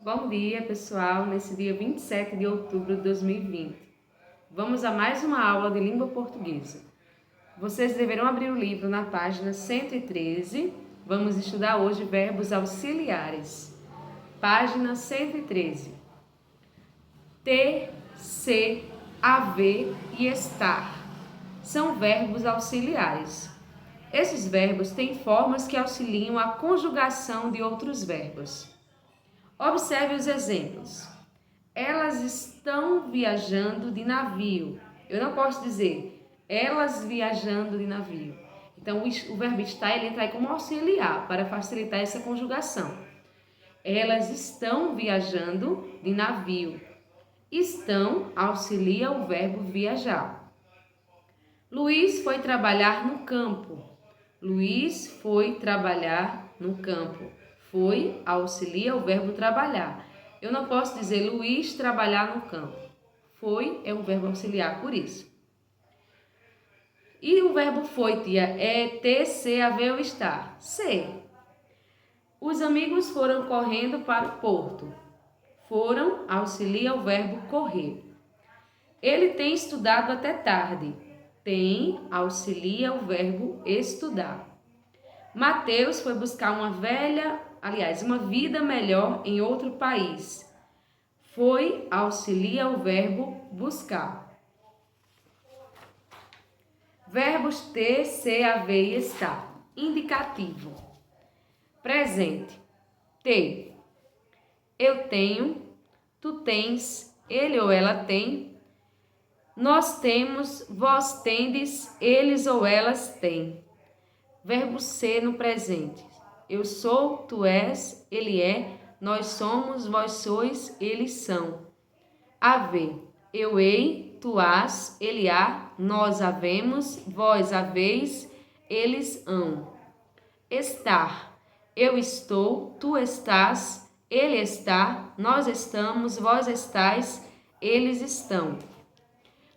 Bom dia, pessoal, nesse dia 27 de outubro de 2020. Vamos a mais uma aula de língua portuguesa. Vocês deverão abrir o livro na página 113. Vamos estudar hoje verbos auxiliares. Página 113. Ter, ser, haver e estar são verbos auxiliares. Esses verbos têm formas que auxiliam a conjugação de outros verbos. Observe os exemplos. Elas estão viajando de navio. Eu não posso dizer elas viajando de navio. Então, o verbo estar ele entra aí como auxiliar para facilitar essa conjugação. Elas estão viajando de navio. Estão auxilia o verbo viajar. Luiz foi trabalhar no campo. Luiz foi trabalhar no campo. Foi auxilia o verbo trabalhar. Eu não posso dizer Luiz trabalhar no campo. Foi é um verbo auxiliar, por isso. E o verbo foi, tia, é ter, ser, haver ou estar. Ser. Os amigos foram correndo para o porto. Foram auxilia o verbo correr. Ele tem estudado até tarde. Tem auxilia o verbo estudar. Mateus foi buscar uma vida melhor em outro país. Foi auxilia o verbo buscar. Verbos ter, ser, haver e estar. Indicativo. Presente. Ter. Eu tenho, tu tens, ele ou ela tem. Nós temos, vós tendes, eles ou elas têm. Verbo ser no presente. Eu sou, tu és, ele é, nós somos, vós sois, eles são. Haver. Eu hei, tu hás, ele há, nós havemos, vós haveis, eles hão. Estar. Eu estou, tu estás, ele está, nós estamos, vós estais, eles estão.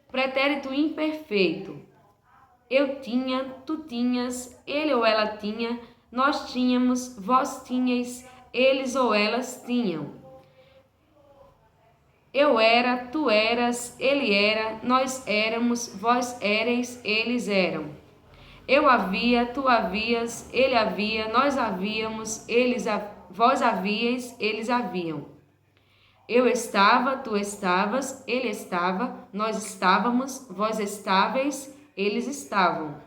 Pretérito imperfeito. Eu tinha, tu tinhas, ele ou ela tinha, nós tínhamos, vós tinhais, eles ou elas tinham. Eu era, tu eras, ele era, nós éramos, vós éreis, eles eram. Eu havia, tu havias, ele havia, nós havíamos, vós havíeis, eles haviam. Eu estava, tu estavas, ele estava, nós estávamos, vós estáveis, eles estavam.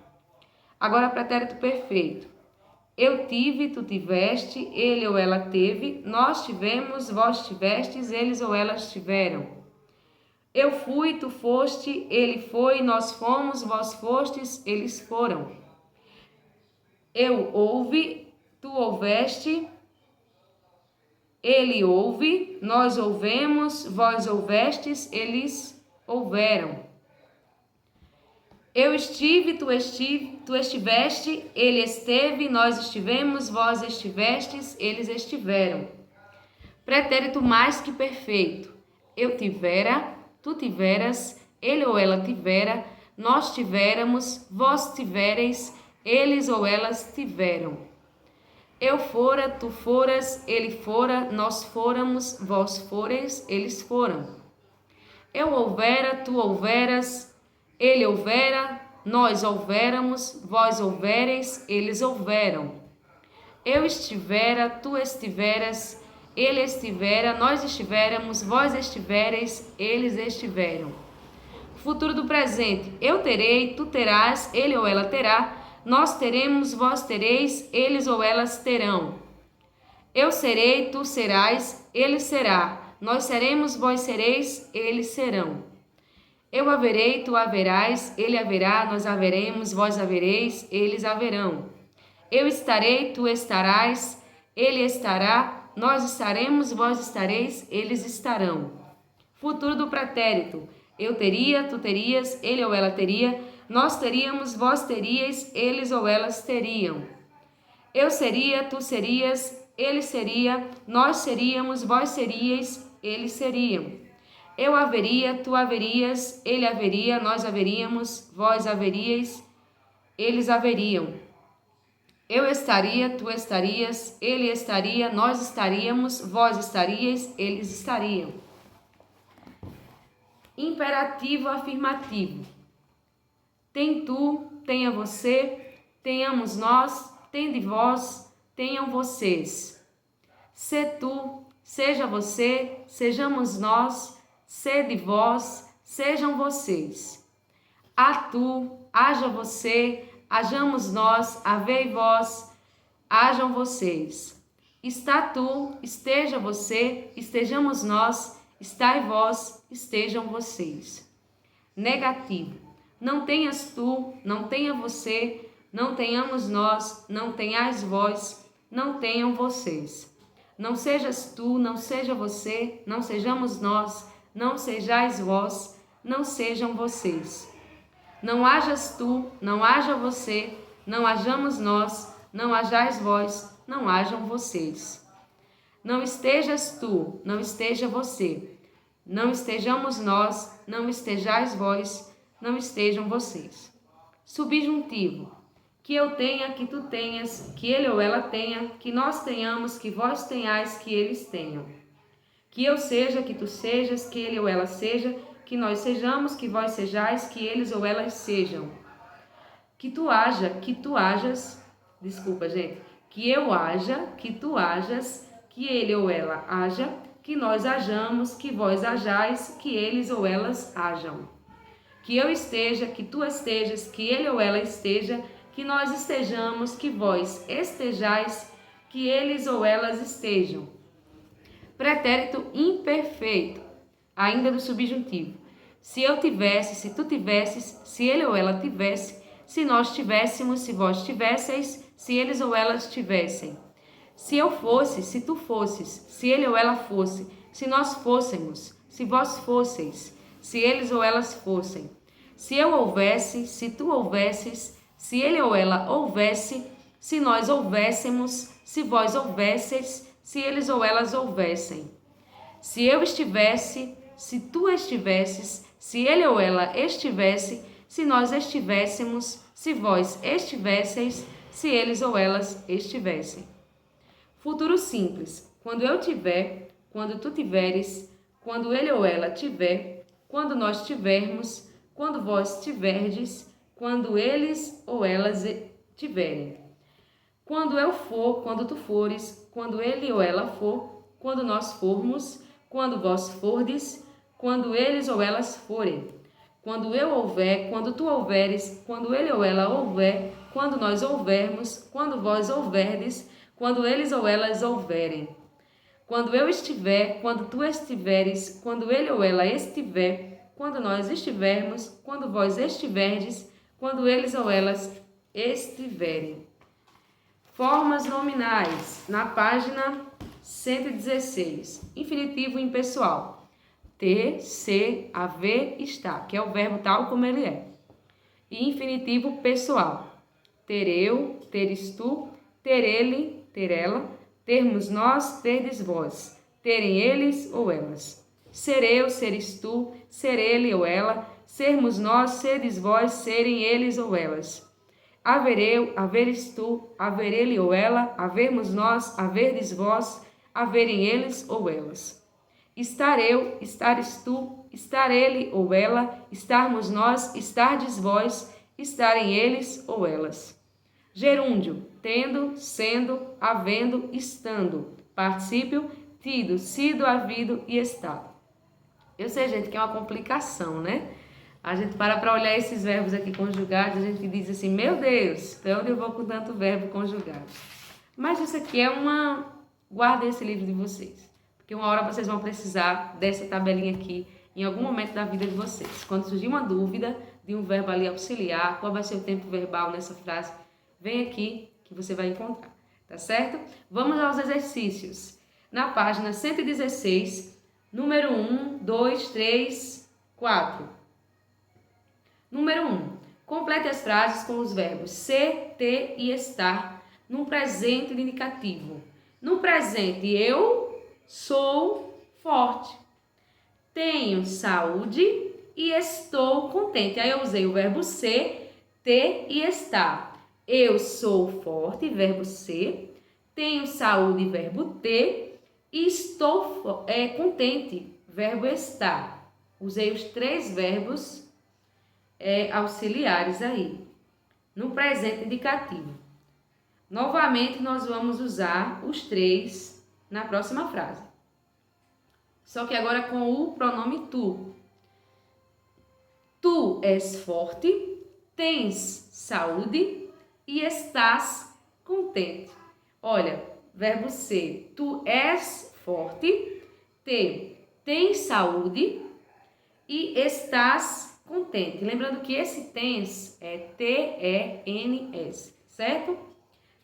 Agora, pretérito perfeito. Eu tive, tu tiveste, ele ou ela teve, nós tivemos, vós tivestes, eles ou elas tiveram. Eu fui, tu foste, ele foi, nós fomos, vós fostes, eles foram. Eu houve, tu houveste, ele houve, nós houvemos, vós houvestes, eles houveram. Eu estive, tu estiveste, ele esteve, nós estivemos, vós estivestes, eles estiveram. Pretérito mais que perfeito. Eu tivera, tu tiveras, ele ou ela tivera, nós tivéramos, vós tivereis, eles ou elas tiveram. Eu fora, tu foras, ele fora, nós fôramos, vós foreis, eles foram. Eu houvera, tu houveras, ele houvera, nós houvéramos, vós houvereis, eles houveram. Eu estivera, tu estiveras, ele estivera, nós estivéramos, vós estivereis, eles estiveram. Futuro do presente. Eu terei, tu terás, ele ou ela terá, nós teremos, vós tereis, eles ou elas terão. Eu serei, tu serás, ele será, nós seremos, vós sereis, eles serão. Eu haverei, tu haverás, ele haverá, nós haveremos, vós havereis, eles haverão. Eu estarei, tu estarás, ele estará, nós estaremos, vós estareis, eles estarão. Futuro do pretérito. Eu teria, tu terias, ele ou ela teria, nós teríamos, vós teríeis, eles ou elas teriam. Eu seria, tu serias, ele seria, nós seríamos, vós seríeis, eles seriam. Eu haveria, tu haverias, ele haveria, nós haveríamos, vós haveríeis, eles haveriam. Eu estaria, tu estarias, ele estaria, nós estaríamos, vós estarias, eles estariam. Imperativo afirmativo. Tem tu, tenha você, tenhamos nós, tende vós, tenham vocês. Se tu, seja você, sejamos nós, sede vós, sejam vocês. A tu, haja você, hajamos nós, havei vós, hajam vocês. Está tu, esteja você, estejamos nós, estai vós, estejam vocês. Negativo. Não tenhas tu, não tenha você, não tenhamos nós, não tenhais vós, não tenham vocês. Não sejas tu, não seja você, não sejamos nós, não sejais vós, não sejam vocês. Não hajas tu, não haja você, não hajamos nós, não hajais vós, não hajam vocês. Não estejas tu, não esteja você, não estejamos nós, não estejais vós, não estejam vocês. Subjuntivo. Que eu tenha, que tu tenhas, que ele ou ela tenha, que nós tenhamos, que vós tenhais, que eles tenham. Que eu seja, que tu sejas, que ele ou ela seja, que nós sejamos, que vós sejais, que eles ou elas sejam. Que tu haja, que tu hajas, desculpa, gente, que eu haja, que tu hajas, que ele ou ela haja, que nós hajamos, que vós hajais, que eles ou elas hajam. Que eu esteja, que tu estejas, que ele ou ela esteja, que nós estejamos, que vós estejais, que eles ou elas estejam. Pretérito imperfeito, ainda do subjuntivo. Se eu tivesse, se tu tivesses, se ele ou ela tivesse, se nós tivéssemos, se vós tivesseis, se eles ou elas tivessem. Se eu fosse, se tu fosses, se ele ou ela fosse, se nós fôssemos, se vós fosseis, se eles ou elas fossem. Se eu houvesse, se tu houvesses, se ele ou ela houvesse, se nós houvéssemos, se vós houvesseis, se eles ou elas houvessem. Se eu estivesse, se tu estivesses, se ele ou ela estivesse, se nós estivéssemos, se vós estivesseis, se eles ou elas estivessem. Futuro simples. Quando eu tiver, quando tu tiveres, quando ele ou ela tiver, quando nós tivermos, quando vós tiverdes, quando eles ou elas tiverem. Quando eu for, quando tu fores, quando ele ou ela for, quando nós formos, quando vós fordes, quando eles ou elas forem. Quando eu houver, quando tu houveres, quando ele ou ela houver, quando nós houvermos, quando vós houverdes, quando eles ou elas houverem. Quando eu estiver, quando tu estiveres, quando ele ou ela estiver, quando nós estivermos, quando vós estiverdes, quando eles ou elas estiverem. Formas nominais, na página 116. Infinitivo impessoal. Ter, ser, haver, estar, que é o verbo tal como ele é. E infinitivo pessoal. Ter eu, teres tu, ter ele, ter ela, termos nós, terdes vós, terem eles ou elas. Ser eu, seres tu, ser ele ou ela, sermos nós, seres vós, serem eles ou elas. Haver eu, haveres tu, haver ele ou ela, havermos nós, haverdes vós, haverem eles ou elas. Estar eu, estares tu, estar ele ou ela, estarmos nós, estardes vós, estarem eles ou elas. Gerúndio, tendo, sendo, havendo, estando. Particípio, tido, sido, havido e estado. Eu sei, gente, que é uma complicação, né? A gente para olhar esses verbos aqui conjugados, a gente diz assim, meu Deus, para onde eu vou com tanto verbo conjugado? Mas isso aqui é guardem esse livro de vocês, porque uma hora vocês vão precisar dessa tabelinha aqui em algum momento da vida de vocês. Quando surgir uma dúvida de um verbo ali auxiliar, qual vai ser o tempo verbal nessa frase, vem aqui que você vai encontrar, tá certo? Vamos aos exercícios. Na página 116, número 1, 2, 3, 4. Número 1. Complete as frases com os verbos ser, ter e estar num presente indicativo. No presente, eu sou forte, tenho saúde e estou contente. Aí eu usei o verbo ser, ter e estar. Eu sou forte, verbo ser. Tenho saúde, verbo ter. E estou contente, verbo estar. Usei os 3 verbos auxiliares aí, no presente indicativo. Novamente, nós vamos usar os 3 na próxima frase. Só que agora com o pronome tu. Tu és forte, tens saúde e estás contente. Olha, verbo ser, tu és forte, tens saúde e estás contente. Lembrando que esse tens é T-E-N-S, certo?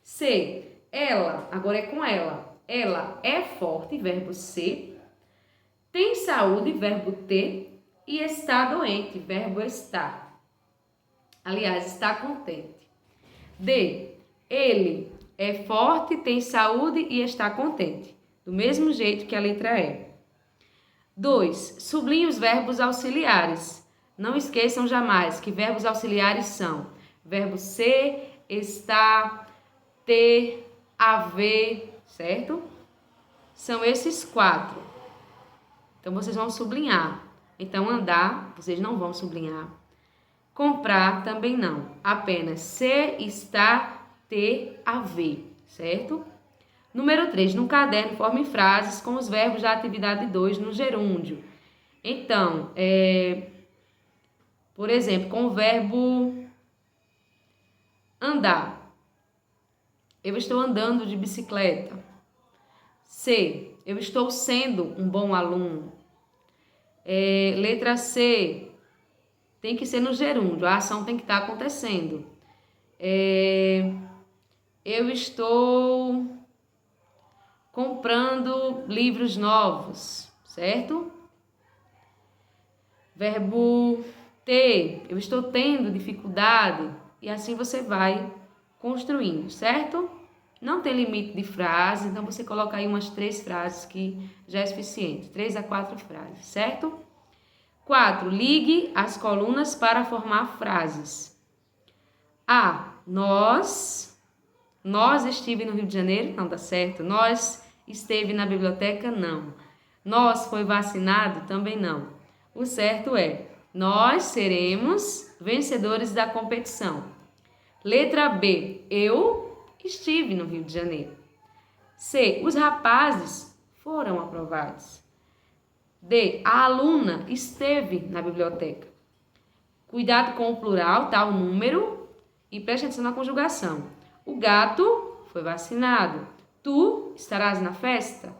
Ser, ela, agora é com ela. Ela é forte, verbo ser. Tem saúde, verbo ter. E está doente, verbo estar. Aliás, está contente. D, ele é forte, tem saúde e está contente. Do mesmo jeito que a letra E. 2. Sublinhe os verbos auxiliares. Não esqueçam jamais que verbos auxiliares são verbo ser, estar, ter, haver, certo? São esses 4. Então, vocês vão sublinhar. Então, andar, vocês não vão sublinhar. Comprar, também não. Apenas ser, estar, ter, haver, certo? Número 3. No caderno, forme frases com os verbos da atividade 2 no gerúndio. Então, por exemplo, com o verbo andar. Eu estou andando de bicicleta. Ser, eu estou sendo um bom aluno. Letra C, tem que ser no gerúndio, a ação tem que estar acontecendo. Eu estou comprando livros novos, certo? Verbo ter, eu estou tendo dificuldade, e assim você vai construindo, certo? Não tem limite de frase, então você coloca aí umas 3 frases que já é suficiente. 3 a 4 frases, certo? 4. Ligue as colunas para formar frases. A. Nós estive no Rio de Janeiro? Não dá certo. Nós esteve na biblioteca? Não. Nós foi vacinado? Também não. O certo é: nós seremos vencedores da competição. Letra B. Eu estive no Rio de Janeiro. C. Os rapazes foram aprovados. D. A aluna esteve na biblioteca. Cuidado com o plural, tá? O número. E preste atenção na conjugação. O gato foi vacinado. Tu estarás na festa.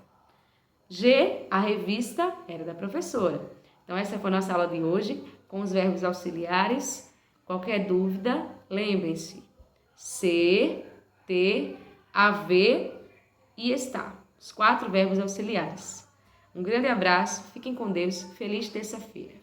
G. A revista era da professora. Então, essa foi a nossa aula de hoje, com os verbos auxiliares. Qualquer dúvida, lembrem-se. Ser, ter, haver e estar. Os 4 verbos auxiliares. Um grande abraço, fiquem com Deus, feliz terça-feira.